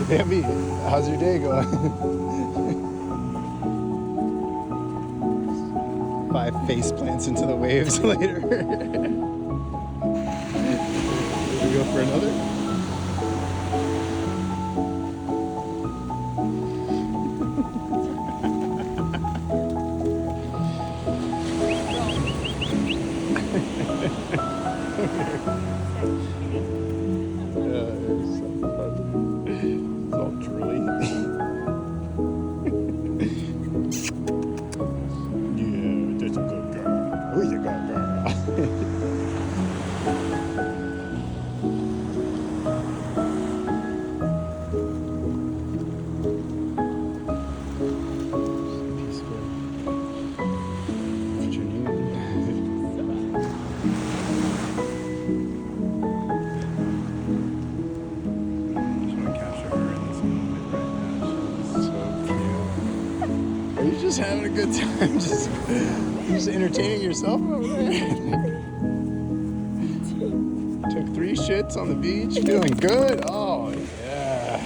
Bambi, how's your day going? 5 face plants into the waves later. We go for another? It's all drooly. Yeah, that's a good girl. Who's a good girl? Are you just having a good time? Just entertaining yourself over there? Took 3 shits on the beach, feeling good? Oh, yeah.